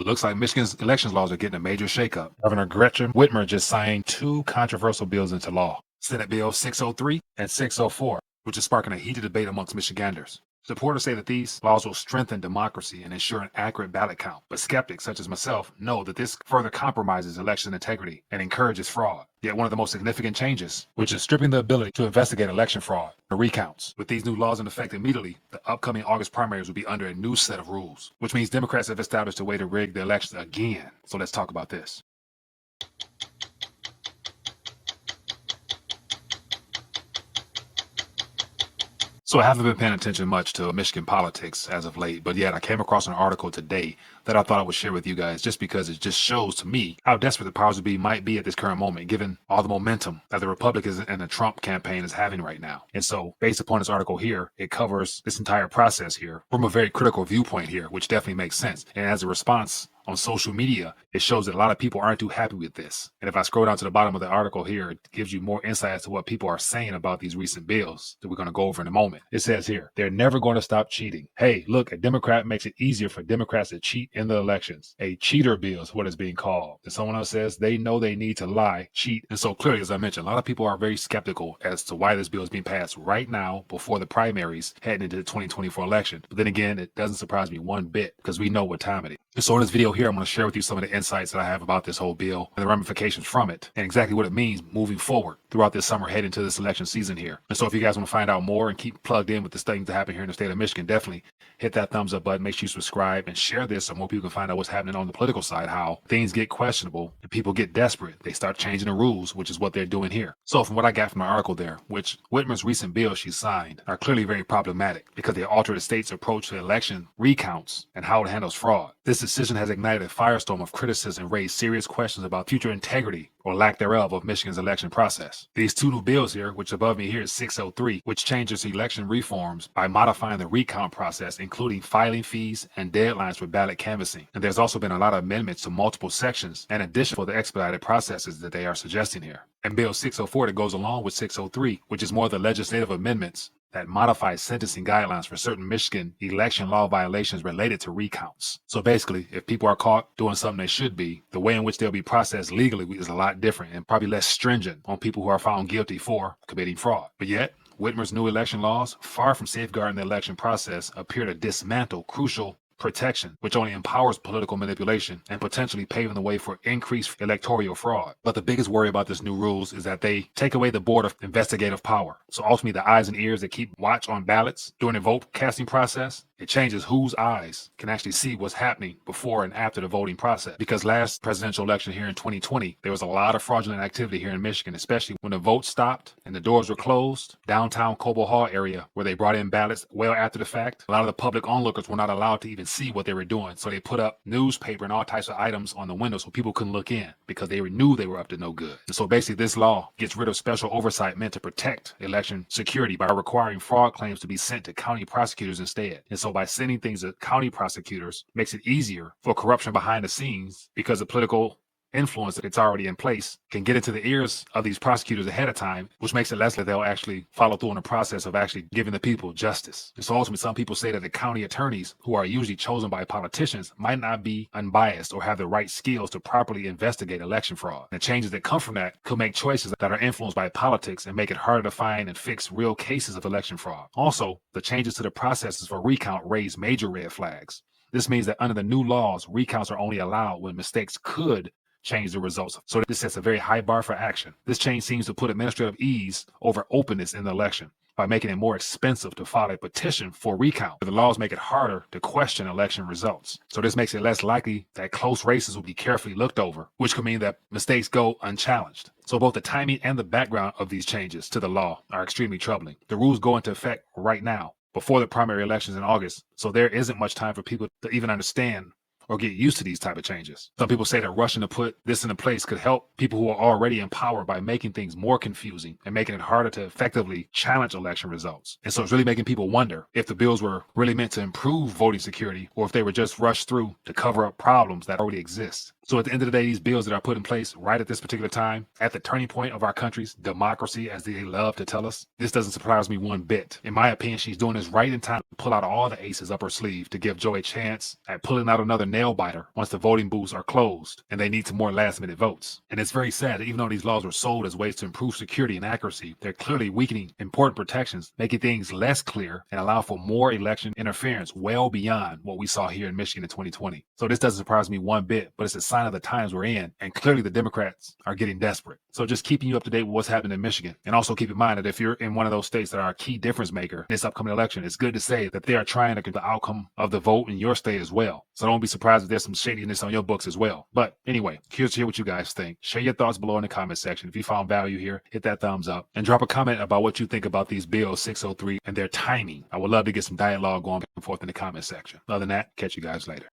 It looks like Michigan's elections laws are getting a major shakeup. Governor Gretchen Whitmer just signed two controversial bills into law, Senate Bill 603 and 604, which is sparking a heated debate amongst Michiganders. Supporters say that these laws will strengthen democracy and ensure an accurate ballot count, but skeptics such as myself know that this further compromises election integrity and encourages fraud. Yet one of the most significant changes, which is stripping the ability to investigate election fraud, the recounts. With these new laws in effect immediately, the upcoming August primaries will be under a new set of rules, which means Democrats have established a way to rig the elections again. So let's talk about this. So I haven't been paying attention much to Michigan politics as of late, but yet I came across an article today that I thought I would share with you guys just because it just shows to me how desperate the powers that be might be at this current moment, given all the momentum that the Republicans and the Trump campaign is having right now. And so based upon this article here, it covers this entire process here from a very critical viewpoint here, which definitely makes sense. And as a response, on social media, it shows that a lot of people aren't too happy with this. And if I scroll down to the bottom of the article here, it gives you more insight as to what people are saying about these recent bills that we're going to go over in a moment. It says here, they're never going to stop cheating. Hey, look, a Democrat makes it easier for Democrats to cheat in the elections. A cheater bill is what it's being called. And someone else says they know they need to lie, cheat. And so clearly, as I mentioned, a lot of people are very skeptical as to why this bill is being passed right now before the primaries heading into the 2024 election. But then again, it doesn't surprise me one bit because we know what time it is. So in this video here, I'm going to share with you some of the insights that I have about this whole bill and the ramifications from it and exactly what it means moving forward throughout this summer heading into this election season here. And so if you guys want to find out more and keep plugged in with this thing to happen here in the state of Michigan, definitely hit that thumbs up button. Make sure you subscribe and share this so more people can find out what's happening on the political side, how things get questionable and people get desperate. They start changing the rules, which is what they're doing here. So from what I got from the article there, which Whitmer's recent bills she signed are clearly very problematic because they alter the state's approach to election recounts and how it handles fraud. This decision has ignited a firestorm of criticism and raised serious questions about future integrity or lack thereof of Michigan's election process. These two new bills here, which above me here is 603, which changes election reforms by modifying the recount process, including filing fees and deadlines for ballot canvassing. And there's also been a lot of amendments to multiple sections in addition for the expedited processes that they are suggesting here. And Bill 604 that goes along with 603, which is more of the legislative amendments that modifies sentencing guidelines for certain Michigan election law violations related to recounts. So basically, if people are caught doing something they should be, the way in which they'll be processed legally is a lot different and probably less stringent on people who are found guilty for committing fraud. But yet, Whitmer's new election laws, far from safeguarding the election process, appear to dismantle crucial protection, which only empowers political manipulation and potentially paving the way for increased electoral fraud. But the biggest worry about this new rules is that they take away the board of investigative power. So ultimately the eyes and ears that keep watch on ballots during the vote casting process, it changes whose eyes can actually see what's happening before and after the voting process. Because last presidential election here in 2020, there was a lot of fraudulent activity here in Michigan, especially when the vote stopped and the doors were closed. Downtown Cobo Hall area where they brought in ballots well after the fact, a lot of the public onlookers were not allowed to even see what they were doing. So they put up newspaper and all types of items on the window so people couldn't look in because they knew they were up to no good. And so basically this law gets rid of special oversight meant to protect election security by requiring fraud claims to be sent to county prosecutors instead. And so by sending things to county prosecutors makes it easier for corruption behind the scenes because the political influence that's already in place can get into the ears of these prosecutors ahead of time, which makes it less that they'll actually follow through on the process of actually giving the people justice. And so ultimately, some people say that the county attorneys, who are usually chosen by politicians, might not be unbiased or have the right skills to properly investigate election fraud. And the changes that come from that could make choices that are influenced by politics and make it harder to find and fix real cases of election fraud. Also, the changes to the processes for recount raise major red flags. This means that under the new laws, recounts are only allowed when mistakes could change the results. So this sets a very high bar for action. This change seems to put administrative ease over openness in the election by making it more expensive to file a petition for recount. The laws make it harder to question election results. So this makes it less likely that close races will be carefully looked over, which could mean that mistakes go unchallenged. So both the timing and the background of these changes to the law are extremely troubling. The rules go into effect right now, before the primary elections in August. So there isn't much time for people to even understand or get used to these type of changes. Some people say that rushing to put this into place could help people who are already in power by making things more confusing and making it harder to effectively challenge election results. And so it's really making people wonder if the bills were really meant to improve voting security or if they were just rushed through to cover up problems that already exist. So at the end of the day, these bills that are put in place right at this particular time, at the turning point of our country's democracy, as they love to tell us, this doesn't surprise me one bit. In my opinion, she's doing this right in time to pull out all the aces up her sleeve to give Joe a chance at pulling out another nail biter once the voting booths are closed and they need some more last minute votes. And it's very sad that even though these laws were sold as ways to improve security and accuracy, they're clearly weakening important protections, making things less clear and allow for more election interference well beyond what we saw here in Michigan in 2020. So this doesn't surprise me one bit, but it's a sign of the times we're in. And clearly the Democrats are getting desperate. So just keeping you up to date with what's happening in Michigan. And also keep in mind that if you're in one of those states that are a key difference maker in this upcoming election, it's good to say that they are trying to get the outcome of the vote in your state as well. So don't be surprised if there's some shadiness on your books as well. But anyway, curious to hear what you guys think. Share your thoughts below in the comment section. If you found value here, hit that thumbs up and drop a comment about what you think about these bills 603 and their timing. I would love to get some dialogue going back and forth in the comment section. Other than that, catch you guys later.